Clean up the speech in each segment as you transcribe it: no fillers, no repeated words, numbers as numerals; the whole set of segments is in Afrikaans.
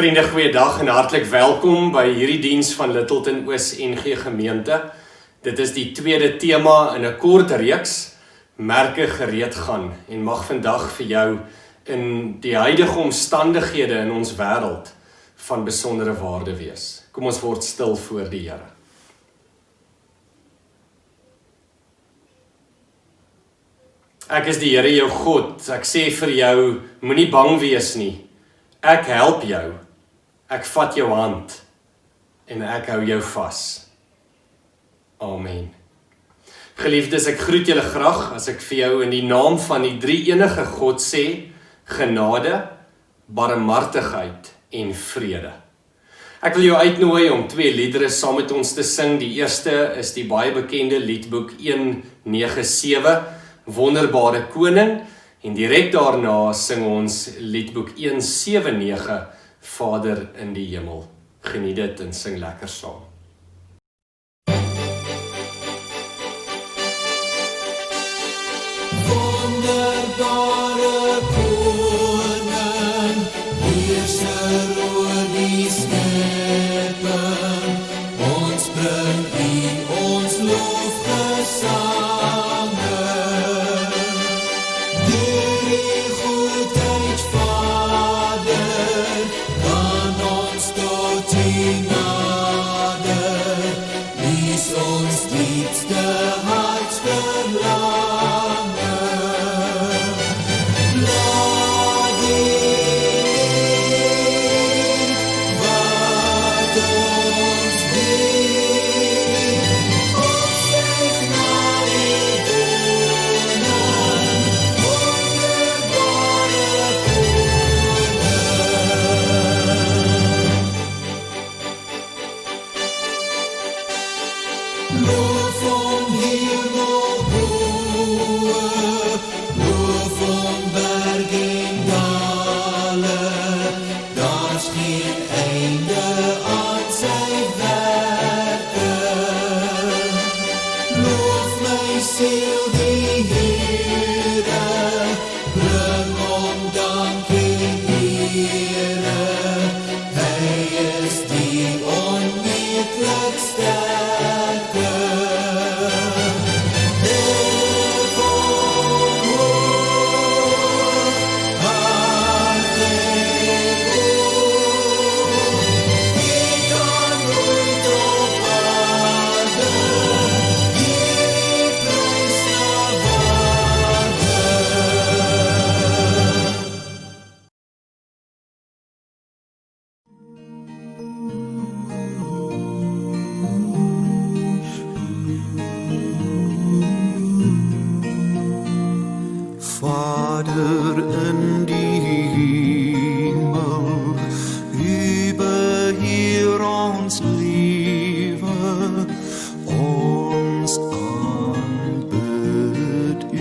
Vriende, goeiedag en hartlik welkom by hierdie diens van Littleton Oos NG Gemeente. Dit is die tweede tema in 'n kort reeks, merke gereed gaan, en mag vandag vir jou in die huidige omstandighede in ons wêreld van besondere waarde wees. Kom ons word stil voor die Here. Ek is die Here jou God. Ek sê vir jou, moenie bang wees nie. Ek help jou. Ek vat jou hand en ek hou jou vas. Amen. Geliefdes, ek groet julle graag as ek vir jou in die naam van die drie-enige God sê, genade, barmhartigheid en vrede. Ek wil jou uitnooi om 2 liedere saam met ons te sing. Die eerste is die baie bekende liedboek 197, Wonderbare Koning, en direk daarna sing ons liedboek 179, Vader in die hemel. Geniet dit en sing lekker saam. Wonderbare koning, heerser oor die schepping, ons bring U ons lofgesange. Deur die goedheid, Vader, kan ons tot U nader, wees ons diepste hartsverlange. Laat dit wat ons bied, opstijg na U woning, wonderbare Lof om hemelhoë, lof om berg en dale, daar's geen einde aan sy werke. Loof my siel die Here, bring hom dank en ere, hy is die onmeetlik sterke. Hef hom hoog, hart en oog, wie kan nooit op aarde hierdie prys na waarde. Vader in die hemel, U beheer ons lewe, ons aanbid U.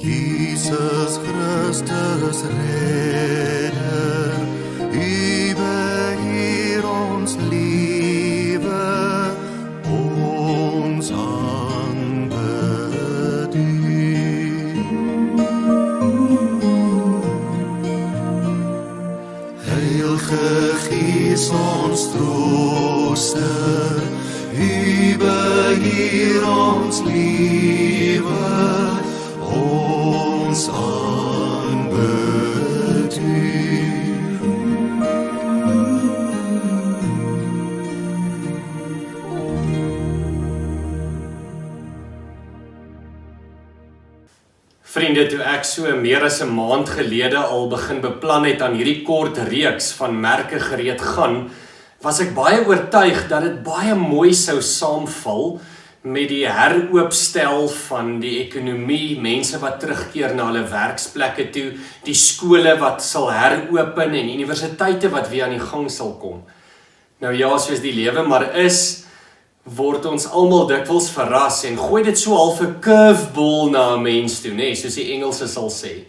Jesus Christus Redder, U beheer ons lewe, ons aanbid U. Heilige Gees ons trooster, U beheer ons lewe, ons aanbid U. Vriende, toe ek so meer as 'n maand gelede al begin beplan het aan hierdie kort reeks van merke gereed gaan, was ek baie oortuig dat dit baie mooi sou saamval met die heroopstel van die ekonomie, mense wat terugkeer na hulle werksplekke toe, die skole wat sal heropen en universiteite wat weer aan die gang sal kom. Nou ja, soos die lewe maar is, word ons almal dikwels verras en gooi dit so half 'n curveball na 'n mens toe, nê, soos die Engelse sal sê.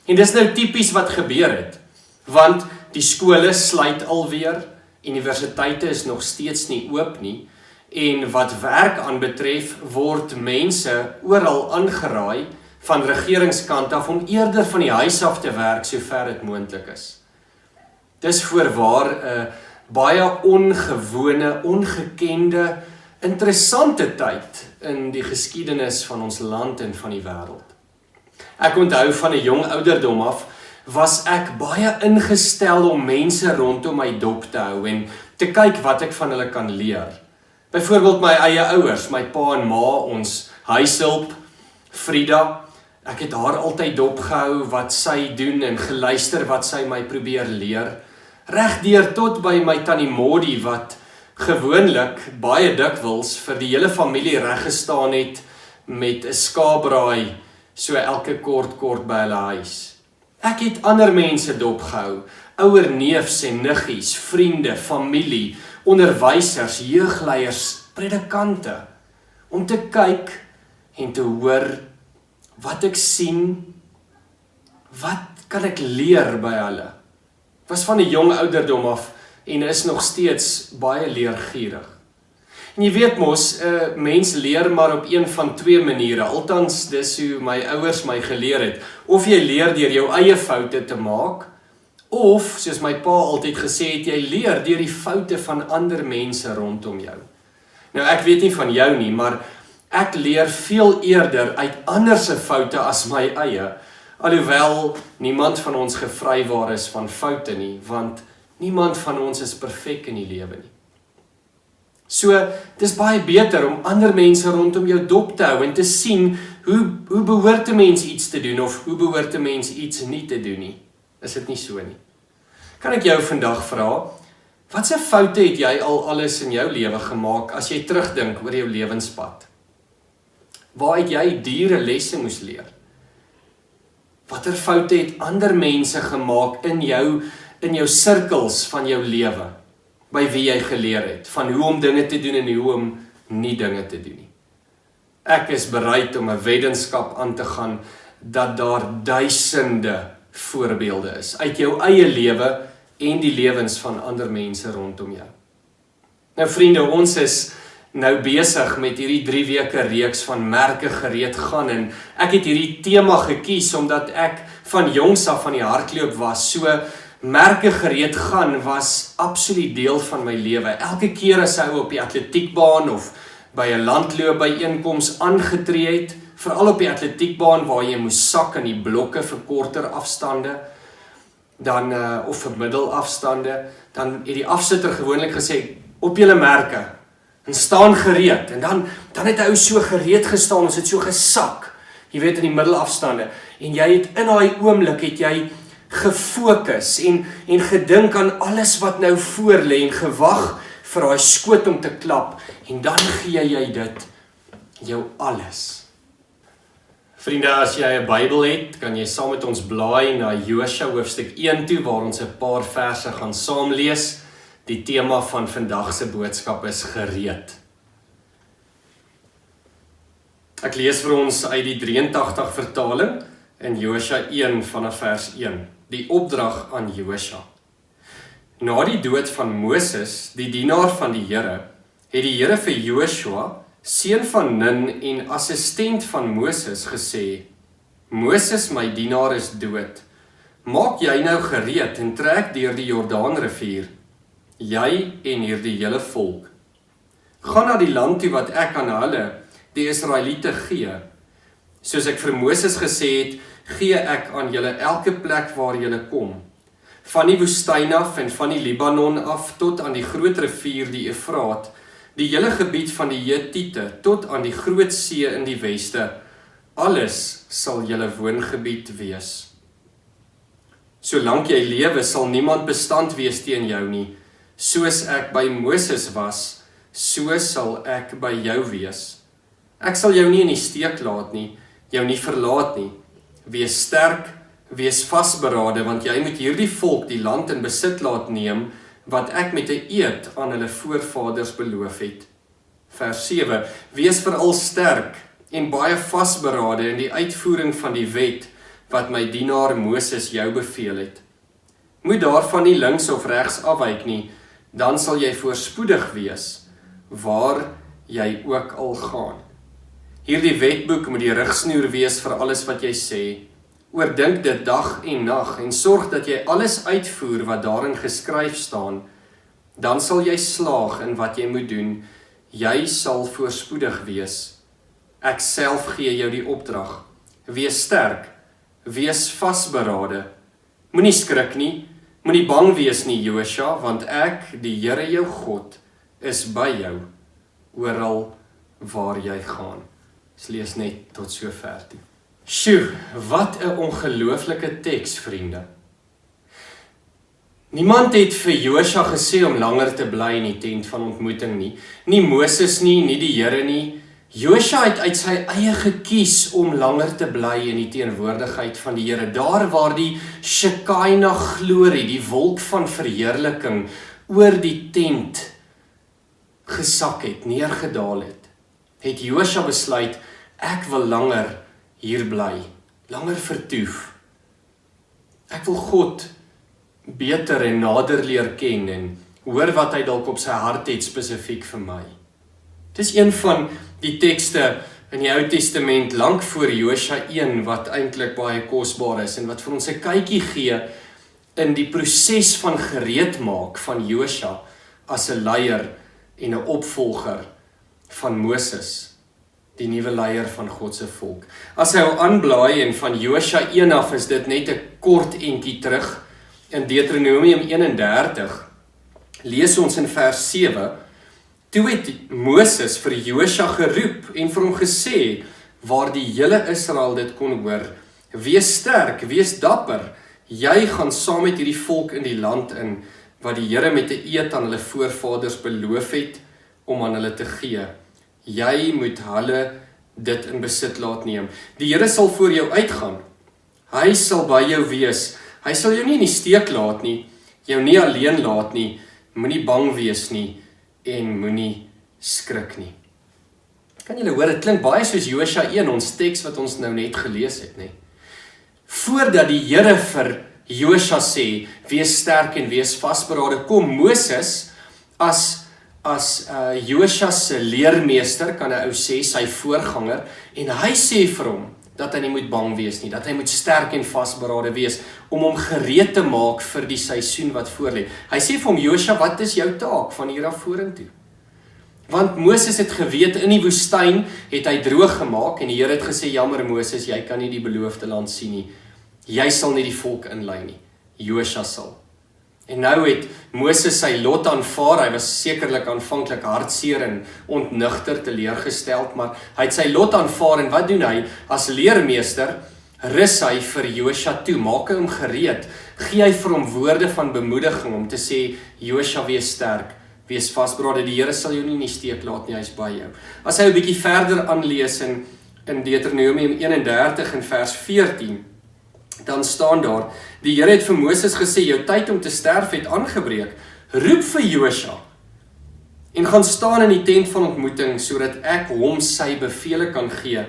En dis nou tipies wat gebeur het, want die skole sluit alweer, universiteite is nog steeds nie oop nie, en wat werk aanbetref, word mense oral aangeraai van regeringskant af om eerder van die huis af te werk sover dit moontlik is. Dis voorwaar 'n baie ongewone, ongekende, interessante tyd in die geskiedenis van ons land en van die wêreld. Ek onthou van 'n jong ouderdom af was ek baie ingestel om mense rondom my dop te hou en te kyk wat ek van hulle kan leer. Byvoorbeeld my eie ouers, my pa en ma, ons huishulp, Frida. Ek het haar altyd dopgehou wat sy doen en geluister wat sy my probeer leer. Regdeur tot by my tannie Maudie wat gewoonlik baie dikwels vir die hele familie reggestaan het met 'n skaapbraai so elke kort by hulle huis. Ek het ander mense dopgehou, ouer neefs en niggies, vriende, familie, onderwysers, jeugleiers, predikante, om te kyk en te hoor wat ek sien, wat kan ek leer by hulle. Was van 'n jong ouderdom af en is nog steeds baie leergierig. En jy weet mos, mens leer maar op een van twee maniere, althans dis hoe my ouers my geleer het. Of jy leer deur jou eie foute te maak, of, soos my pa altyd gesê het, jy leer deur die foute van ander mense rondom jou. Nou ek weet nie van jou nie, maar ek leer veel eerder uit ander se foute as my eie, alhoewel niemand van ons gevrywaar is van foute nie, want niemand van ons is perfek in die lewe nie. So, dis baie beter om ander mense rondom jou dop te hou en te sien hoe behoort 'n mens iets te doen of hoe behoort 'n mens iets nie te doen nie. Is dit nie so nie? Kan ek jou vandag vra, watse foute het jy al alles in jou lewe gemaak as jy terugdink oor jou lewenspad? Waar het jy dure lesse moes leer? Watter foute het ander mense gemaak in jou sirkels van jou lewe? By wie jy geleer het, van hoe om dinge te doen en hoe om nie dinge te doen nie. Ek is bereid om 'n weddenskap aan te gaan dat daar duisende voorbeelde is uit jou eie lewe en die lewens van ander mense rondom jou. Nou vriende, ons is nou besig met hierdie 3 weke reeks van merke gereed gaan en ek het hierdie tema gekies omdat ek van jongs af van die hardloop was, so merke gereed gaan was absoluut deel van my lewe. Elke keer as hy op die atletiekbaan of by 'n landloopbyeenkoms aangetree het, veral op die atletiekbaan waar jy moes sak in die blokke vir korter afstande, dan of vir middelafstande, dan het die afsitter gewoonlik gesê, op julle merke, en staan gereed, en dan het hy so gereed gestaan, ons het so gesak, jy weet in die middelafstande, en jy het in daai oomblik, het jy gefokus en gedink aan alles wat nou voor lê en gewag vir daai skoot om te klap, en dan gee jy dit, jou alles. Vriende, as jy 'n Bybel het, kan jy saam met ons blaai na Josua hoofstuk 1 toe, waar ons 'n paar verse gaan saam lees. Die tema van vandag se boodskap is gereed. Ek lees vir ons uit die 83 vertaling in Josua 1 vanaf vers 1. Die opdrag aan Josua. Na die dood van Moses, die dienaar van die Here, het die Here vir Josua, seun van Nun en assistent van Moses, gesê, Moses, my dienaar, is dood. Maak jy nou gereed en trek deur die Jordaanrivier, jy en hierdie hele volk. Gaan na die land toe wat ek aan hulle, die Israeliete, gee. Soos ek vir Moses gesê het, gee ek aan julle elke plek waar julle kom. Van die woestyn af en van die Libanon af tot aan die groot rivier die Efraat, die hele gebied van die Hetiete tot aan die groot see in die weste, alles sal julle woongebied wees. Solank jy lewe, sal niemand bestand wees teen jou nie. Soos ek by Moses was, so sal ek by jou wees. Ek sal jou nie in die steek laat nie, jou nie verlaat nie. Wees sterk, wees vasberade, want jy moet hierdie volk die land in besit laat neem, wat ek met 'n eed aan hulle voorvaders beloof het. Vers 7, wees veral sterk en baie vasberade in die uitvoering van die wet, wat my dienaar Moses jou beveel het. Moet daarvan nie links of regs afwyk nie, dan sal jy voorspoedig wees, waar jy ook al gaan. Hierdie wetboek moet die rigsnoer wees vir alles wat jy sê. Oordink dit dag en nag en sorg dat jy alles uitvoer wat daarin geskryf staan. Dan sal jy slaag in wat jy moet doen. Jy sal voorspoedig wees. Ek self gee jou die opdrag. Wees sterk, wees vasberade. Moenie skrik nie, moenie bang wees nie, Josua, want ek, die Here jou God, is by jou, oral waar jy gaan. Ons lees net tot sover toe. Sjoe, wat 'n ongelooflike teks, vriende. Niemand het vir Josua gesê om langer te bly in die tent van ontmoeting nie. Nie Moses nie, nie die Here nie. Josua het uit sy eie gekies om langer te bly in die teenwoordigheid van die Here. Daar waar die Shekinah glorie, die wolk van verheerliking, oor die tent gesak het, neergedaal het Josua besluit, ek wil langer hier bly, langer vertoef. Ek wil God beter en nader leer ken en hoor wat hy dalk op sy hart het spesifiek vir my. Dis een van die tekste in die Ou Testament lank voor Josua 1 wat eintlik baie kosbaar is en wat vir ons 'n kykie gee in die proses van gereedmaak van Josua as 'n leier en 'n opvolger van Moses, die nuwe leier van God se volk. As hy al aanblaai en van Josua 1 af is dit net 'n kort entjie terug in Deuteronomium 31, lees ons in vers 7, toe het Moses vir Josua geroep en vir hom gesê, waar die hele Israel dit kon hoor, wees sterk, wees dapper, jy gaan saam met hierdie volk in die land in, wat die Here met 'n eed aan hulle voorvaders beloof het, om aan hulle te gee. Jy moet hulle dit in besit laat neem. Die Here sal voor jou uitgaan. Hy sal by jou wees. Hy sal jou nie in die steek laat nie, jou nie alleen laat nie, moenie bang wees nie, en moenie skrik nie. Kan julle hoor, dit klink baie soos Josua 1, ons teks wat ons nou net gelees het, nie? Voordat die Here vir Josua sê, wees sterk en wees vasberade, kom Moses as Josua se leermeester, kan 'n ou sê, sy voorganger, en hy sê vir hom, dat hy nie moet bang wees nie, dat hy moet sterk en vasberade wees, om hom gereed te maak vir die seisoen wat voorlê. Hy sê vir hom, Josua, wat is jou taak van hier af vorentoe? Want Moses het geweet, in die woestyn het hy droog gemaak, en die Here het gesê, jammer Moses, jy kan nie die beloofde land sien nie, jy sal nie die volk inlei nie, Josua sal. En nou het Moses sy lot aanvaar, hy was sekerlik aanvanklik hartseer en ontnigter teleurgesteld, maar hy het sy lot aanvaar en wat doen hy? As leermeester rus hy vir Josua toe, maak hom gereed, gee hy vir hom woorde van bemoediging om te sê, Josua, wees sterk, wees vasberade, die Here sal jou nie in die steek laat nie, hy is by jou. As hy 'n bietjie verder aanlees in Deuteronomium 31 en vers 14, dan staan daar, die Here het vir Moses gesê, jou tyd om te sterf het aangebreek, roep vir Josua, en gaan staan in die tent van ontmoeting, sodat ek hom sy bevele kan gee.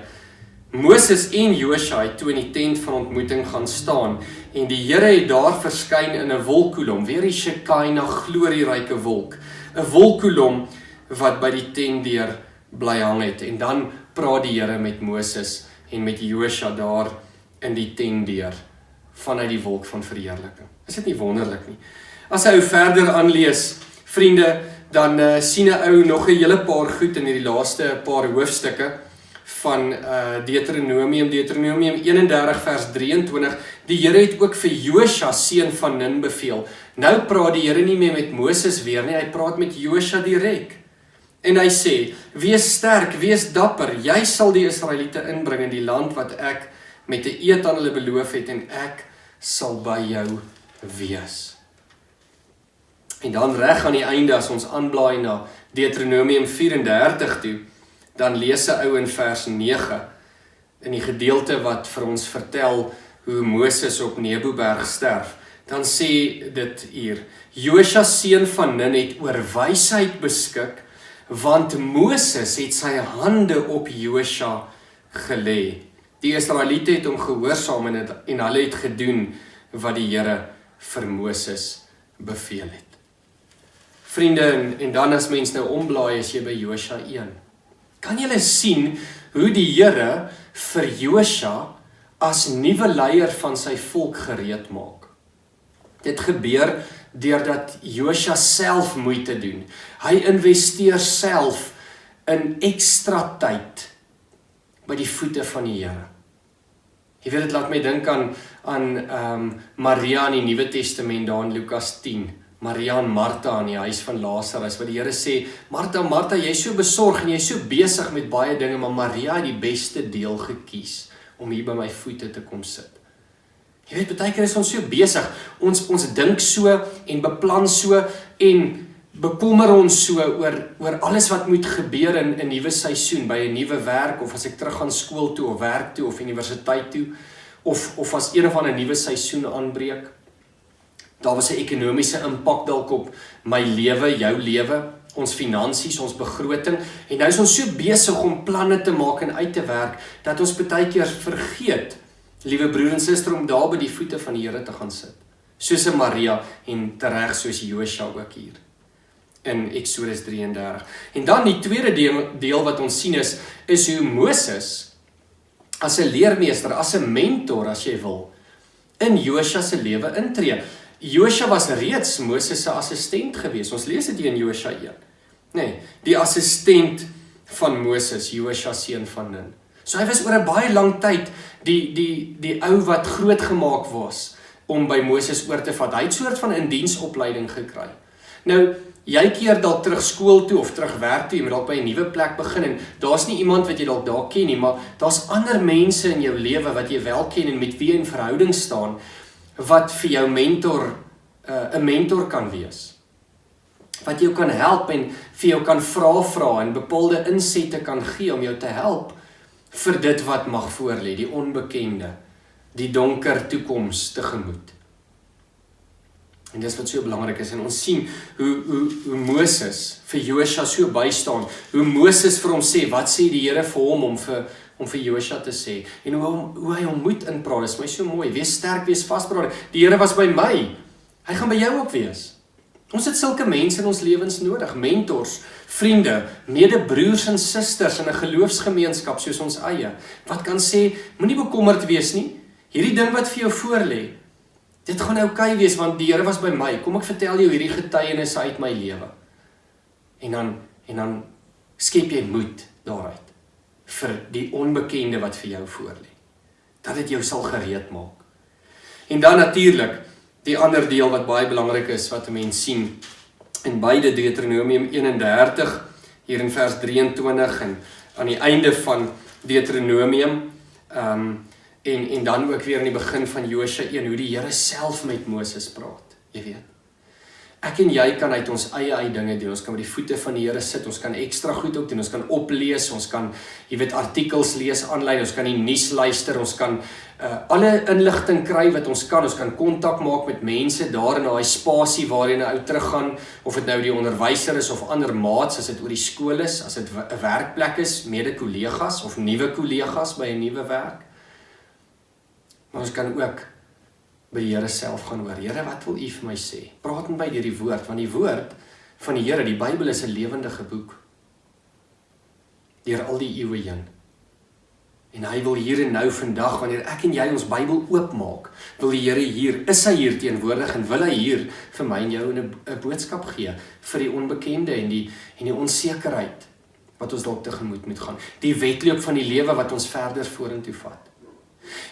Moses en Josua het toe in die tent van ontmoeting gaan staan, en die Here het daar verskyn in 'n wolkkolom, weer die Shekinah glorieryke wolk, 'n wolkkolom wat by die tentdeur bly hang het, en dan praat die Here met Moses en met Josua daar in die tentdeur, vanuit die wolk van verheerliking. Is dit nie wonderlik nie? As hy verder aanlees, vriende, dan sien 'n ou nog 'n hele paar goed in hierdie laaste paar hoofstukke van Deuteronomium 31 vers 23, die Here het ook vir Josua seun van Nun beveel. Nou praat die Here nie meer met Moses weer nie, hy praat met Josua direk. En hy sê, wees sterk, wees dapper, jy sal die Israeliete inbring in die land wat ek met 'n eed aan hulle beloof het, en ek sal by jou wees. En dan reg aan die einde, as ons aanblaai na Deuteronomium 34 toe, dan lees 'n ou in vers 9, in die gedeelte wat vir ons vertel hoe Moses op Neboberg sterf, dan sê dit hier, Josua seun van Nun het oor wysheid beskik, want Moses het sy hande op Josua gelê. Die Israeliete het hom gehoorsaam en hulle het gedoen wat die Here vir Moses beveel het. Vriende, en dan as mens nou omblaai, is jy by Josua 1. Kan julle sien hoe die Here vir Josua as nuwe leier van sy volk gereed maak. Dit gebeur deurdat Josua self moeite doen. Hy investeer self in ekstra tyd by die voete van die Here. Jy weet, dit laat my dink aan Maria in die Nuwe Testament, daar in Lukas 10. Maria en Martha in die huis van Lazarus, wat die Here sê, Martha, Martha, jy is so besorg en jy is so besig met baie dinge, maar Maria het die beste deel gekies om hier by my voete te kom sit. Jy weet, baie keer is ons so besig, ons dink so en beplan so en bekommer ons so oor alles wat moet gebeur in 'n nuwe seisoen, by 'n nuwe werk, of as ek terug gaan skool toe, of werk toe, of universiteit toe, of as een of ander nuwe seisoen aanbreek. Daar was 'n ekonomiese impak dalk op my lewe, jou lewe, ons finansies, ons begroting, en nou is ons so besig om planne te maak en uit te werk, dat ons baie keer vergeet, liewe broer en suster, om daar by die voete van die Here te gaan sit. Soos 'n Maria, en tereg soos Josua ook hier in Exodus 33. En dan die tweede deel wat ons sien is hoe Moses as 'n leermeester, as 'n mentor, as jy wil, in Josua se lewe intree. Josua was reeds Moses se assistent gewees. Ons lees dit hier in Josua 1. Nee, die assistent van Moses, Josua seun van Nun. So hy was oor 'n baie lang tyd die ou wat groot gemaak was om by Moses oor te vat. Hy het soort van 'n diensopleiding gekry. Nou, jy keer dalk terug skool toe of terug werk toe, jy moet dalk by 'n nuwe plek begin en daar's nie iemand wat jy dalk daar ken nie, maar daar's ander mense in jou lewe wat jy wel ken en met wie jy in verhouding staan, wat vir jou mentor, 'n mentor kan wees. Wat jou kan help en vir jou kan vra en bepaalde insette kan gee om jou te help vir dit wat mag voorlê, die onbekende, die donker toekoms tegemoet. En dis wat so belangrik is, en ons sien hoe Moses vir Josua so bystaan, hoe Moses vir hom sê, wat sê die Here vir hom om vir Josua te sê, en hoe hy hom moet inpraat, dis my so mooi, wees sterk, wees vasbrader, die Here was by my, hy gaan by jou ook wees. Ons het sulke mense in ons lewens nodig, mentors, vriende, medebroers en susters in 'n geloofsgemeenskap soos ons eie, wat kan sê, moenie bekommerd wees nie, hierdie ding wat vir jou voorlê, dit gaan oukei wees, want die Here was by my, kom ek vertel jou hierdie getuienisse uit my lewe, en dan skep jy moed daaruit, vir die onbekende wat vir jou voorlê, dat dit jou sal gereed maak. En dan natuurlik, die ander deel wat baie belangrik is, wat 'n mens sien, in beide Deuteronomium 31, hier in vers 23, en aan die einde van Deuteronomium, en dan ook weer in die begin van Josua 1, hoe die Here self met Moses praat, jy weet. Ek en jy kan uit ons eie dinge doen, ons kan by die voete van die Here sit, ons kan ekstra goed ook doen, ons kan oplees, ons kan, jy weet, artikels lees aanlyn, ons kan die nuus luister, ons kan alle inligting kry wat ons kan kontak maak met mense daar in daai spasie waarin 'n ou teruggaan, of dit nou die onderwyser is of ander maats, as dit oor die skool is, as dit 'n werkplek is, mede-kollegas of nuwe kollegas by 'n nuwe werk. Maar ons kan ook by die Here self gaan hoor, Here, wat wil U vir my sê? Praat met my deur die woord, want die woord van die Here, die Bybel is 'n lewendige boek, deur al die eeue heen. En hy wil hier en nou vandag, wanneer ek en jy ons Bybel oopmaak, wil die Here hier, is hy hier teenwoordig, en wil hy hier vir my en jou 'n boodskap gee, vir die onbekende en die onsekerheid, wat ons dalk tegemoet moet gaan, die wedloop van die lewe wat ons verder vorentoe vat.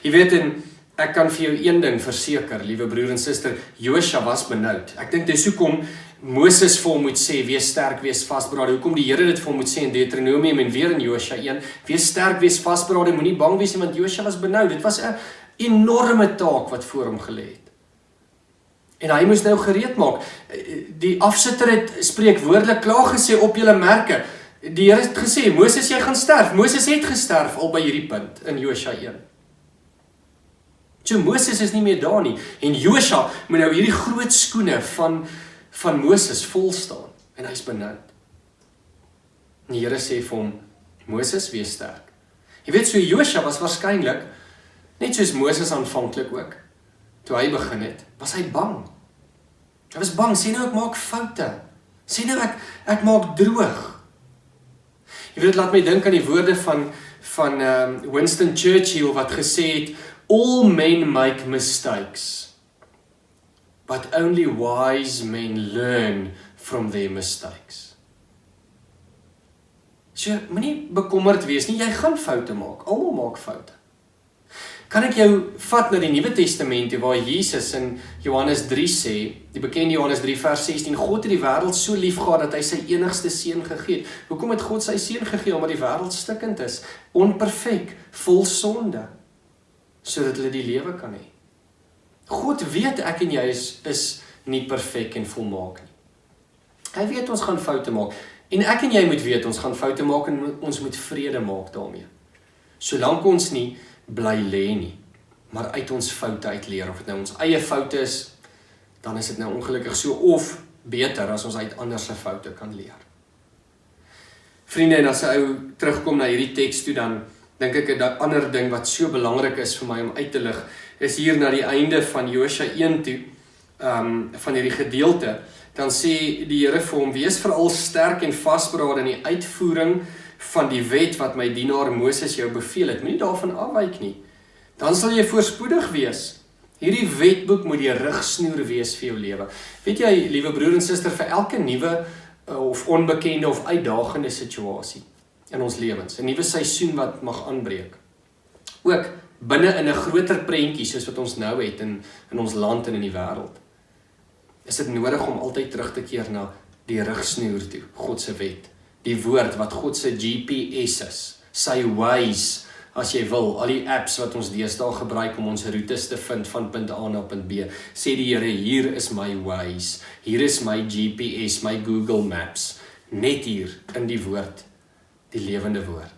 Jy weet, en ek kan vir jou een ding verseker, liewe broer en suster, Josua was benoud. Ek dink dis hoekom Moses vir hom moet sê, wees sterk, wees vasberade. Hoekom die Here dit vir hom moet sê in Deuteronomium en weer in Josua 1, wees sterk, wees vasberade, moenie bang wees nie, want Josua was benoud. Dit was 'n enorme taak wat voor hom gelê het. En hy moes nou gereed maak. Die afsitter het spreekwoordelik klaar gesê op julle merke. Die Here het gesê, Moses, jy gaan sterf. Moses het gesterf al by hierdie punt in Josua 1. So Moses is nie meer daar nie, en Josua moet nou hierdie groot skoene van Moses vol staan, en hy is benoud. En die Here sê vir hom, Moses, wees sterk. Jy weet, so Josua was waarskynlik, net soos Moses aanvanklik ook, toe hy begin het, was hy bang. Hy was bang, sê nou ek maak foute, sê nou ek maak droog. Jy weet, laat my dink aan die woorde van Winston Churchill wat gesê het, all men make mistakes, but only wise men learn from their mistakes. So, moenie bekommerd wees nie, jy gaan foute maak, almal maak foute. Kan ek jou vat na die Nuwe Testament waar Jesus in Johannes 3 sê, die bekende Johannes 3 vers 16, God het die wêreld so lief gehad dat hy sy enigste seun gegee het. Hoekom het God sy seun gegee? Omdat die wêreld stikkend is, onperfek, vol sonde, sodat hulle die lewe kan hê. God weet ek en jy is nie perfek en volmaak nie. Hy weet ons gaan foute maak. En ek en jy moet weet ons gaan foute maak en ons moet vrede maak daarmee. Solank ons nie bly lê nie, maar uit ons foute uitleer, of dit nou ons eie foute is, dan is dit nou ongelukkig so, of beter as ons uit ander se foute kan leer. Vriende, en as 'n ou terugkom na hierdie teks toe, dan dink ek 'n ander ding wat so belangrik is vir my om uit te lig, is hier na die einde van Josua 1 toe, van hierdie gedeelte, dan sê die Here vir hom, wees veral sterk en vasberade in die uitvoering van die wet wat my dienaar Moses jou beveel het, moenie daarvan afwyk nie. Dan sal jy voorspoedig wees. Hierdie wetboek moet die rigsnoer wees vir jou lewe. Weet jy, liewe broer en suster, vir elke nuwe of onbekende of uitdagende situasie in ons lewens, 'n nuwe seisoen wat mag aanbreek, ook binne in 'n groter prentjie soos wat ons nou het in ons land en in die wêreld, is dit nodig om altyd terug te keer na die rigsnoer toe, God se wet. Die woord wat God se GPS is, sy Waze, as jy wil, al die apps wat ons deesdae gebruik om ons roetes te vind van punt A na punt B, sê die Here, hier is my Waze, hier is my GPS, my Google Maps, net hier in die woord, die lewende woord.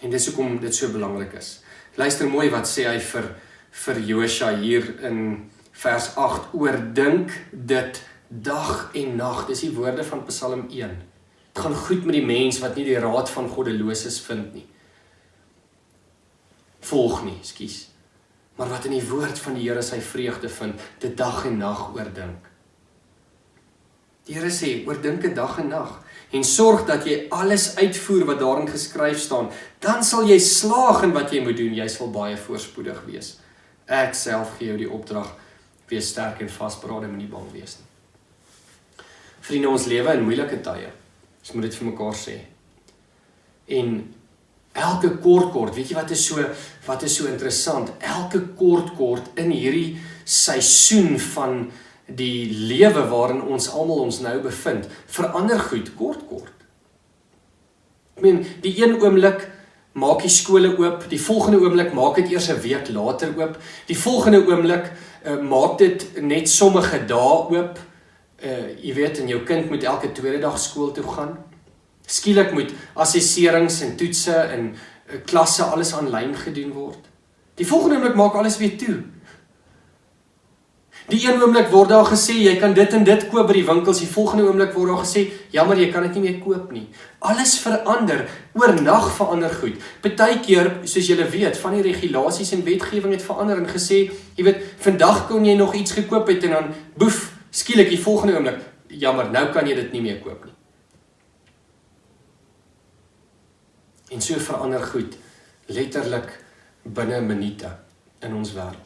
En dis hoekom dit so belangrik is. Luister mooi wat sê hy vir Josua hier in vers 8, oordink dit dag en nag, dis die woorde van Psalm 1. Het gaan goed met die mens wat nie die raad van goddeloses vind nie. Volg nie, ekskuus. Maar wat in die woord van die Here sy vreugde vind, dit dag en nag oordink. Die Here sê, oordink dit dag en nag, en sorg dat jy alles uitvoer wat daarin geskryf staan, dan sal jy slaag in wat jy moet doen, jy sal baie voorspoedig wees. Ek self gee jou die opdrag, wees sterk en vasberade, moenie bang wees nie. Vriende, ons lewe in moeilike tye, ons moet dit vir mekaar sê. En elke kort, weet jy wat is so interessant? Elke kort in hierdie seisoen van die lewe waarin ons almal ons nou bevind, verander goed kort. Ek meen, die een oomblik maak die skole oop, die volgende oomblik maak dit eers 'n week later oop, die volgende oomblik maak dit net sommige dae oop, jy weet, en jou kind moet elke tweede dag skool toe gaan. Skielik moet assesserings en toetse en klasse alles aanlyn gedoen word. Die volgende oomblik maak alles weer toe. Die een oomblik word daar gesê, jy kan dit en dit koop by die winkels, die volgende oomblik word daar gesê, jammer, jy kan dit nie meer koop nie. Alles verander, oornag verander goed. Partykeer, soos julle weet, van die regulasies en wetgewing het verander en gesê, jy weet, vandag kon jy nog iets gekoop het en dan, boef, skielik die volgende oomblik, jammer, nou kan jy dit nie meer koop nie. En so verander goed, letterlik binne minute in ons wêreld.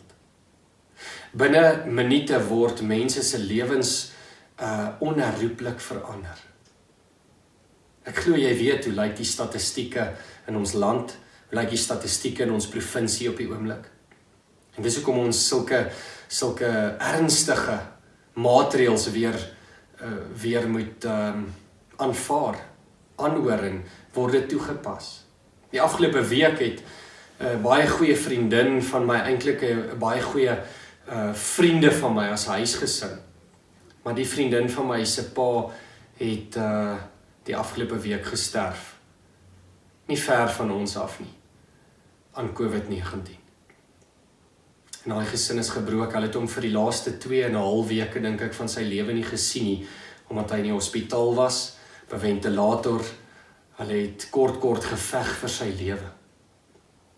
Binne minute word mense se lewens onherroepelik verander. Ek glo jy weet hoe lyk die statistieke in ons land, hoe lyk die statistieke in ons provinsie op die oomblik. En dis hoekom ons sulke ernstige maatreëls weer moet aanvaar, aanhoor en word dit toegepas. Die afgelope week het baie goeie vriendin van my, eintlik 'n baie goeie vriende van my as huisgesin. Maar die vriendin van my se pa het die afgelope week gesterf. Nie ver van ons af nie, aan COVID-19. En daai gesin is gebroken. Hulle het hom vir die laaste 2,5 weke, dink ek, van sy lewe nie gesien nie, omdat hy in die hospitaal was, op 'n ventilator. Hulle het kort geveg vir sy lewe.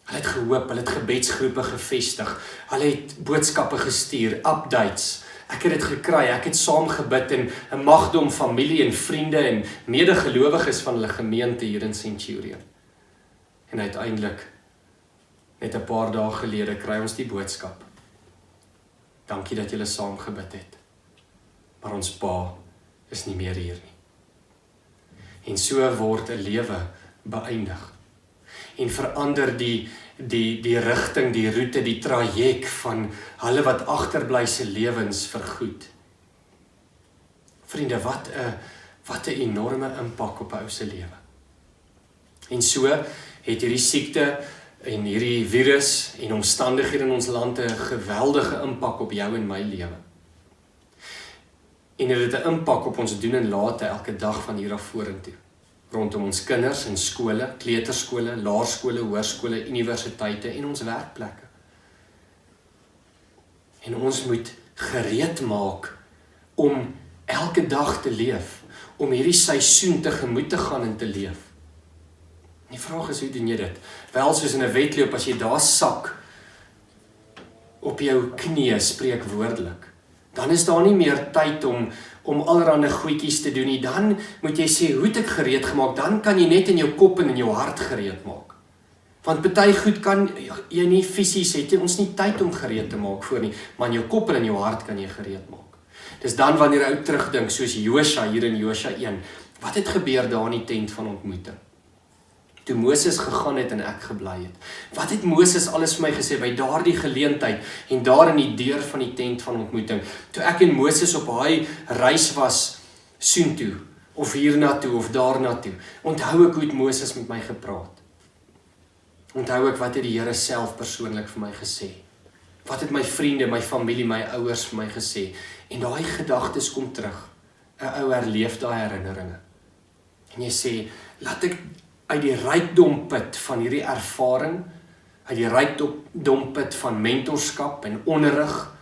Hulle het gehoop, hulle het gebedsgroepe gevestig, hulle het boodskappe gestuur, updates. Ek het dit gekry, ek het saam gebid en 'n magdom familie en vriende en medegelowiges van hulle gemeente hier in Centurion. En uiteindelik, net 'n paar dae gelede, kry ons die boodskap. Dankie dat julle saam gebid het. Maar ons pa is nie meer hier nie. En so word 'n lewe beëindig. En verander die rigting, die roete, die traject van hulle wat agterbly se lewens vergoed. Vriende, wat 'n enorme impak op 'n ou se lewe. En so het hierdie siekte en hierdie virus en omstandighede in ons land 'n geweldige impak op jou en my lewe. En dit het 'n impak op ons doen en late elke dag van hier af vorentoe. Rondom ons kinders in skole, kleuterskole, laerskole, hoërskole, universiteite en ons werkplekke. En ons moet gereed maak om elke dag te leef, om hierdie seisoen tegemoet te gaan en te leef. Die vraag is, hoe doen jy dit? Wel, soos in 'n wedloop, as jy daar sak, op jou knieë spreekwoordelik, dan is daar nie meer tyd om allerhande goedjies te doen nie. Dan moet jy sê, hoe het ek gereed gemaak? Dan kan jy net in jou kop en in jou hart gereed maak. Want party goed kan jy nie fisies, het jy ons nie tyd om gereed te maak voor nie, maar in jou kop en in jou hart kan jy gereed maak. Dis dan wanneer jy terugdink, soos Josua hier in Josua 1, wat het gebeur daar in die tent van ontmoeting? Toe Moses gegaan het en ek gebly het. Wat het Moses alles vir my gesê by daardie geleentheid en daar in die deur van die tent van ontmoeting? Toe ek en Moses op daai reis was soontoe, of hiernatoe, of daarnatoe, onthou ek hoe het Moses met my gepraat? Onthou ek wat het die Here self persoonlik vir my gesê? Wat het my vriende, my familie, my ouers vir my gesê? En daai gedagtes kom terug. 'n Ou herleef daai herinneringe. En jy sê, laat ek uit die rykdomput van hierdie ervaring, uit die rykdomput van mentorskap en onderrig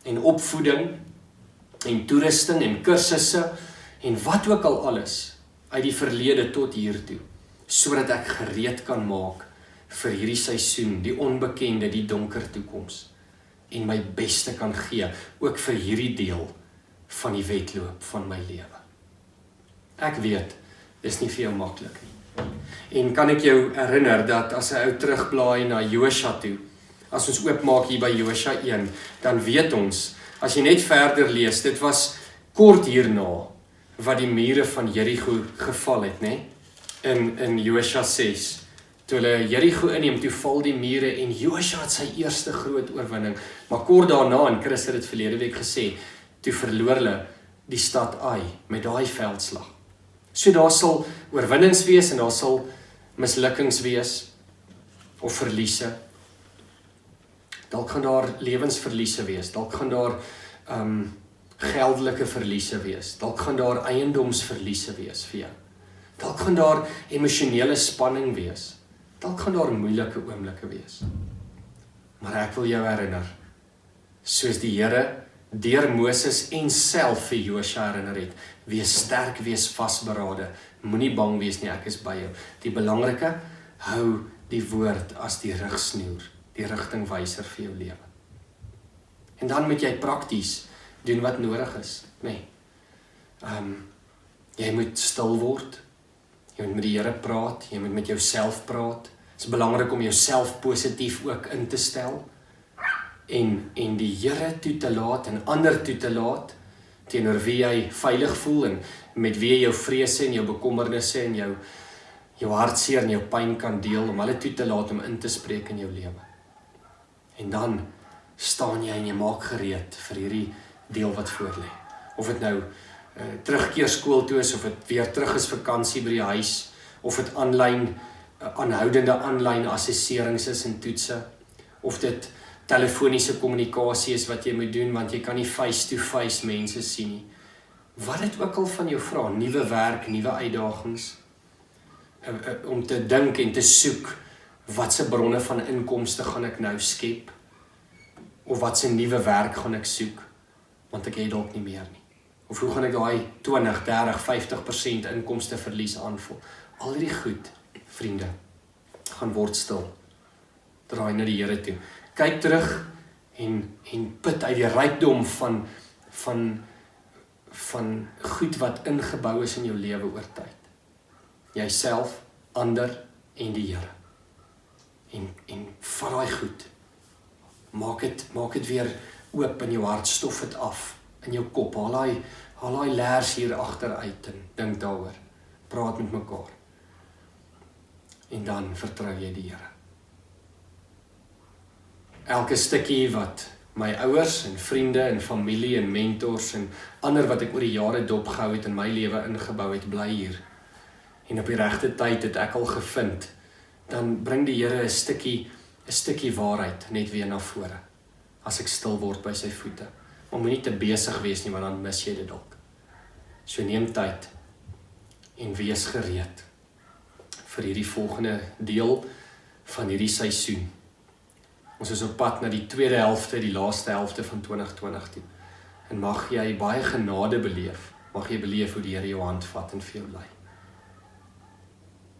en opvoeding en toerusting en kursusse en wat ook al alles uit die verlede tot hier toe, sodat ek gereed kan maak vir hierdie seisoen, die onbekende, die donker toekoms en my beste kan gee, ook vir hierdie deel van die wedloop van my lewe. Ek weet, dis nie vir jou maklik nie. En kan ek jou herinner dat as 'n ou terugblaai na Josua toe, as ons oopmaak hier by Josua 1, dan weet ons, as jy net verder lees, dit was kort hierna wat die mure van Jericho geval het, né? In Josua 6. Toe hulle Jericho inneem, toe val die mure en Josua het sy eerste groot oorwinning. Maar kort daarna, en Chris het dit verlede week gesê, toe verloor hulle die stad Ai met daai veldslag. So daar sal oorwinnings wees en daar sal mislukkings wees of verliese. Dalk gaan daar lewensverliese wees, dalk gaan daar geldelike verliese wees, dalk gaan daar eiendomsverliese wees vir jou. Dalk gaan daar emosionele spanning wees, dalk gaan daar moeilike oomblikke wees. Maar ek wil jou herinner, soos die Here deur Moses en self vir Josua herinner het, wees sterk, wees vasberade, moenie bang wees nie, ek is by jou. Die belangrike, hou die woord as die rigsnoer, die rigtingwyser vir jou lewe. En dan moet jy prakties doen wat nodig is, nee. Jy moet stil word, jy moet met die Here praat, jy moet met jouself praat. Dit is belangrik om jouself positief ook in te stel en die Here toe te laat en ander toe te laat teenoor wie jy veilig voel en met wie jy jou vrese en jou bekommernisse en jou hartseer en jou pyn kan deel, om hulle toe te laat om in te spreek in jou lewe. En dan staan jy en jy maak gereed vir hierdie deel wat voor lê. Of dit nou terugkeer skool toe is, of dit weer terug is vakansie by die huis, of dit aanhoudende aanlyn assesserings is en toetse, of dit telefoniese kommunikasie is wat jy moet doen, want jy kan nie face-to-face mense sien nie. Wat dit ook al van jou vra, nuwe werk, nuwe uitdagings, om te dink en te soek, watse bronne van inkomste gaan ek nou skep, of watse nuwe werk gaan ek soek, want ek het dalk nie meer nie. Of hoe gaan ek daai 20, 30, 50% inkomste verlies aanvul? Al die goed, vriende, gaan word stil. Draai na die Here toe. Kyk terug en put uit die rykdom van goed wat ingebou is in jou lewe oor tyd. Jouself, ander en die Here. en vat daai goed. Maak dit weer oop in jou hart, stof dit af in jou kop. Haal daai leers hier agter uit en dink daaroor. Praat met mekaar. En dan vertrou jy die Here. Elke stukkie wat my ouers en vriende en familie en mentors en ander wat ek oor die jare dopgehou het in my lewe ingebou het, bly hier. En op die regte tyd het ek al gevind, dan bring die Here 'n stukkie waarheid net weer na vore. As ek stil word by sy voete. Maar moenie te besig wees nie, want dan mis jy dit dalk. So neem tyd en wees gereed vir hierdie volgende deel van hierdie seisoen. Ons is op pad na die tweede helfte, die laaste helfte van 2020 toe. En mag jy baie genade beleef. Mag jy beleef hoe die Here jou hand vat en vir jou lei.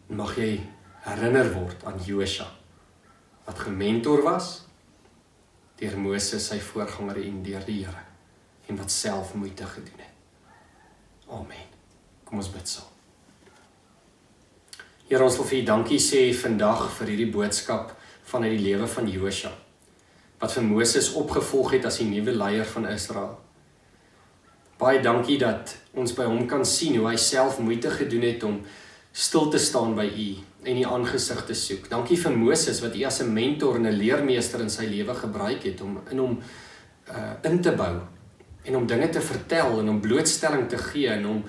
En mag jy herinner word aan Josua, wat gementor was deur Moses, sy voorganger, en deur die Here, en wat self moeite gedoen het. Amen. Kom ons bid saam. Here, ons wil vir U dankie sê vandag vir hierdie boodskap vanuit die lewe van Josua, wat vir Moses opgevolg het as die nuwe leier van Israel. Baie dankie dat ons by hom kan sien hoe hy self moeite gedoen het om stil te staan by U en U aangesig te soek. Dankie vir Moses wat U as 'n mentor en 'n leermeester in sy lewe gebruik het om in hom in te bou en om dinge te vertel en om blootstelling te gee en om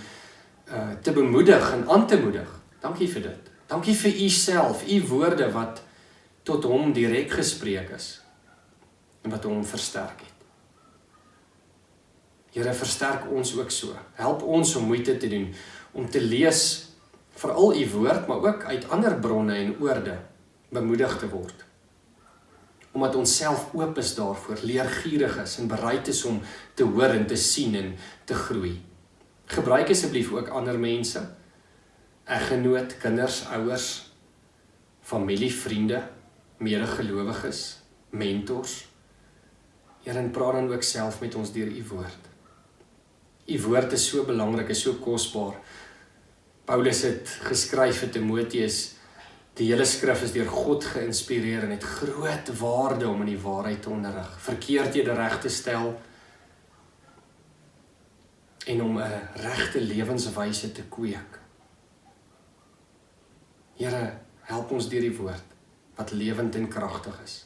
te bemoedig en aan te moedig. Dankie vir dit. Dankie vir U self, U woorde wat tot hom direk gespreek is en wat hom versterk het. Here, versterk ons ook so. Help ons om moeite te doen, om te lees, veral U woord, maar ook uit ander bronne en oorde bemoedig te word. Omdat ons self oop is daarvoor, leergierig is en bereid is om te hoor en te sien en te groei. Gebruik asseblief ook ander mense, eggenoot, kinders, ouers, familie, vriende, medegelowiges, mentors. Here, en praat dan ook self met ons deur U woord. U woord is so belangrik, is so kosbaar. Paulus het geskryf vir Timoteus, die hele skrif is deur God geïnspireer en het groot waarde om in die waarheid te onderrig, verkeerdhede reg te stel en om 'n regte lewenswyse te kweek. Here, help ons deur die woord wat lewend en kragtig is.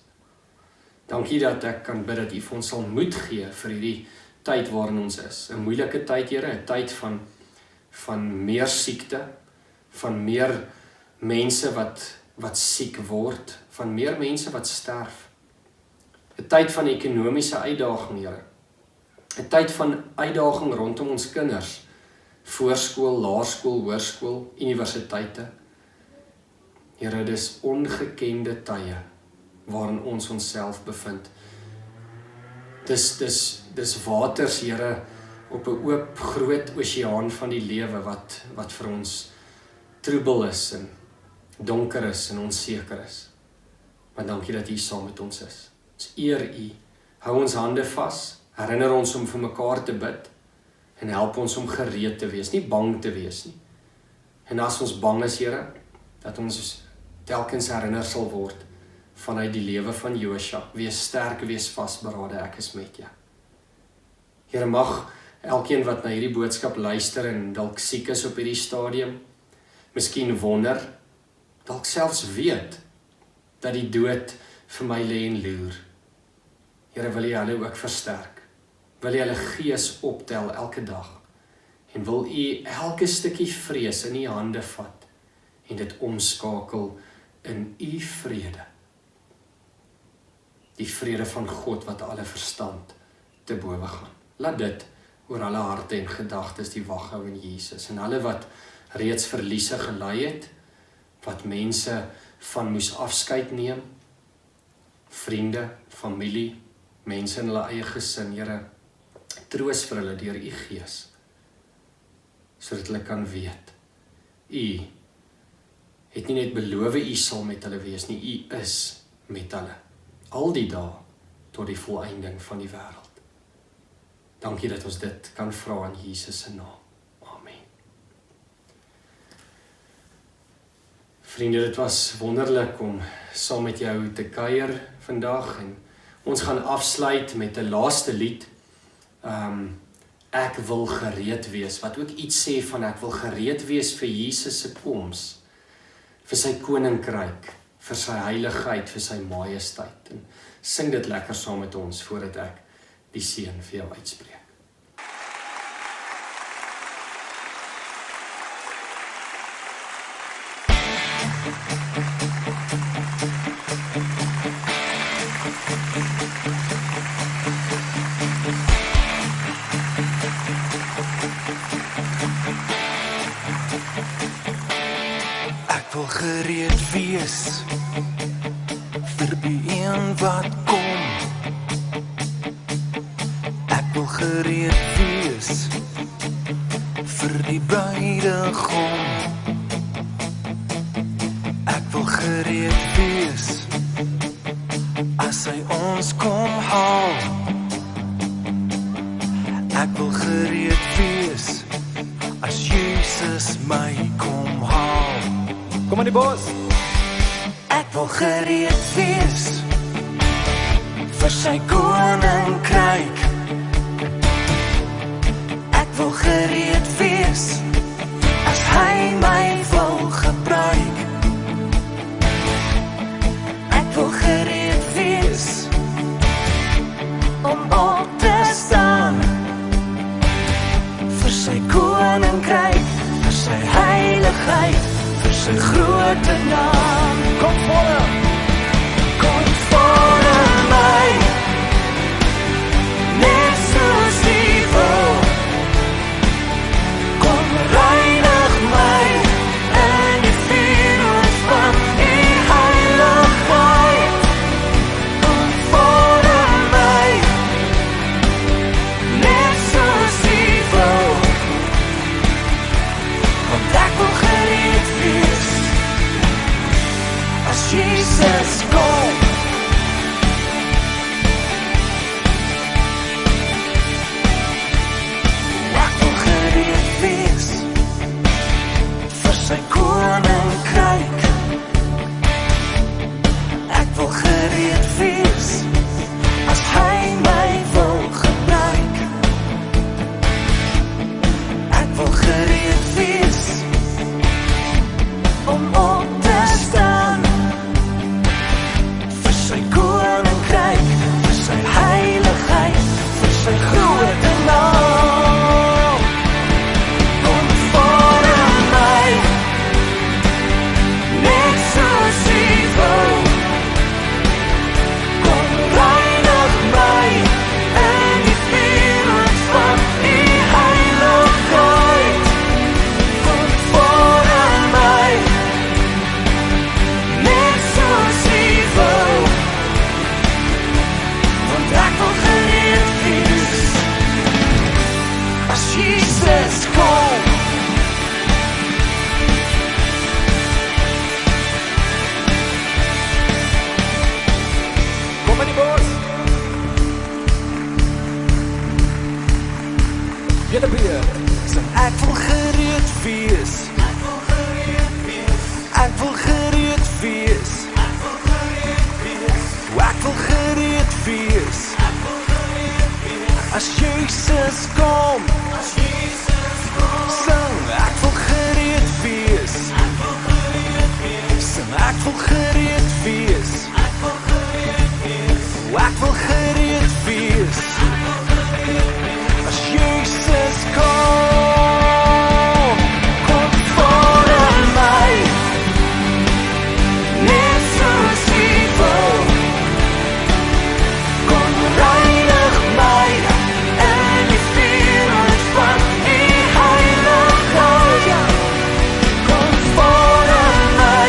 Dankie dat ek kan bid dat U vir ons sal moed gee vir hierdie tyd waarin ons is. 'n Moeilike tyd, Here, 'n tyd van meer siekte, van meer mense wat siek word, van meer mense wat sterf. 'n Tyd van ekonomiese uitdaging, Here. 'n Tyd van uitdaging rondom ons kinders, voorskool, laerskool, hoërskool, universiteite. Here, dis ongekende tye waarin ons onsself bevind. Dis waters, Here, op 'n oop groot oseaan van die lewe wat vir ons troebel is en donker is en onseker is. Maar dankie dat U saam met ons is. Ons eer U. Hou ons hande vas, herinner ons om vir mekaar te bid en help ons om gereed te wees, nie bang te wees nie. En as ons bang is, Here, dat ons telkens herinner sal word vanuit die lewe van Josua. Wees sterk, wees vasberade, ek is met jou. Here, mag elkeen wat na hierdie boodskap luister en dalk siek is op hierdie stadium, miskien wonder, dalk selfs weet, dat die dood vir my lê en loer. Here, wil U hulle ook versterk, wil U hulle gees optel elke dag, en wil U elke stukkie vrees in U hande vat, en dit omskakel in U vrede. Die vrede van God wat alle verstand te bowe gaan. Laat dit oor alle harte en gedagtes die wag hou in Jesus. En hulle wat reeds verliese gelei het, wat mense van moes afskeid neem, vriende, familie, mense in hulle eie gesin, Here, troos vir hulle deur U Gees, sodat hulle kan weet, U het nie net beloof U sal met hulle wees nie, U is met hulle, al die dae tot die volëinding van die wêreld. Dankie dat ons dit kan vra in Jesus se naam. Amen. Vriende, dit was wonderlik om saam met jou te kuier vandag en ons gaan afsluit met 'n laaste lied. Ek wil gereed wees, wat ook iets sê van ek wil gereed wees vir Jesus se koms, vir sy koninkryk, vir sy heiligheid, vir sy majesteit. En sing dit lekker saam met ons voordat ek die seën vir jou uitspreek. Ek wil gereed wees vir die een wat kom. Ek wil gereed wees vir die bruidegom. Ek wil gereed wees as hy ons kom haal. Ek wil gereed wees as Jesus my kom haal. Kom aan die bos. Ek wil gereed wees vir sy koninkryk. Ek wil gereed wees as hy my wil gebruik. Ek wil gereed wees om op te staan vir sy koninkryk, vir sy heiligheid, vir sy grote naam. Kom voor my, net soos U wil. Kom reinig my in die vuur van U heiligheid. Kom voor my, net soos U wil. Want ek wil gereed wees as Jesus kom. Ek wil gereed wees vir sy koninkryk. Ek wil gereed wees as hy my wil gebruik. Ek wil gereed wees om op te staan vir sy koninkryk, vir sy heiligheid, vir sy grote naam. Kom voor my, net soos U wil. Kom reinig my in die vuur van U heiligheid. Kom voor my, net soos U wil. Want ek wil gereed wees as Jesus kom. Kom in die bos. Julle weer. Sing ek wil gereed wees. Ek wil gereed wees. Ek wil gereed wees. Ek wil gereed wees. Ek wil gereed wees. Ek wil gereed wees. As Jesus kom. As Jesus kom. Sing ek wil gereed wees. Ek wil gereed wees. Sing ek wil gereed wees. Ek wil gereed wees. Ek wil gereed wees. Ek wil gereed wees. As Jesus kom. Kom voor my, net soos U wil. Kom reinig my in die vuur van U heiligheid. Kom voor my,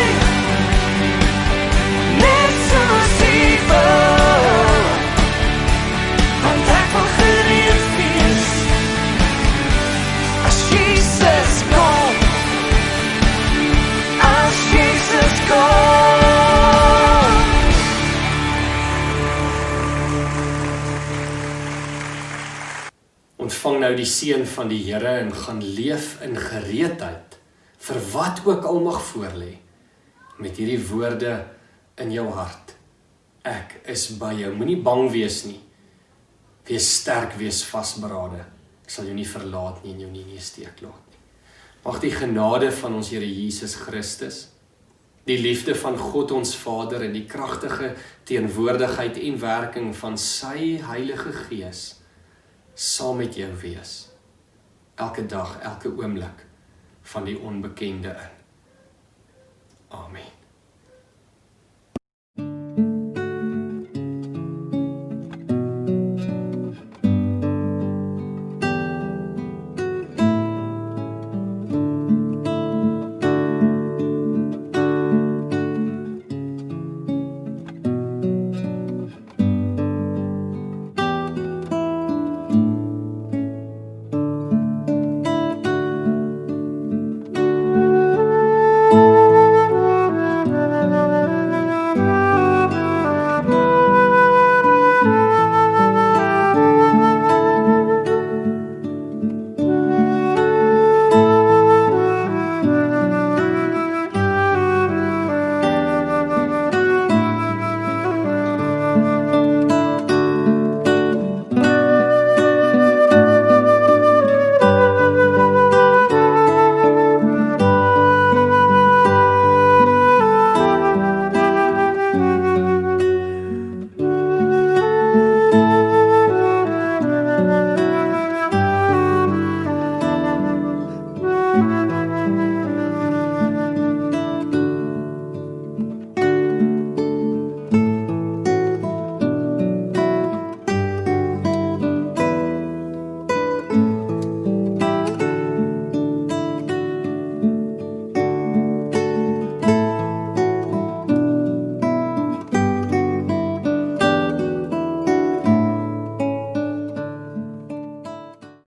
net soos U wil. Want ek wil gereed wees as Jesus kom. As Jesus kom. Ontvang nou die seën van die Here en gaan leef in gereedheid vir wat ook al mag voorlê. met hierdie woorde in jou hart. Ek is by jou. Moenie bang wees nie. Wees sterk, wees vasberade. Ek sal jou nie verlaat nie en jou nie in die steek laat nie. Mag die genade van ons Here Jesus Christus, die liefde van God ons Vader en die kragtige teenwoordigheid en werking van sy Heilige Gees saam met jou wees. Elke dag, elke oomblik van die onbekende in. Amen.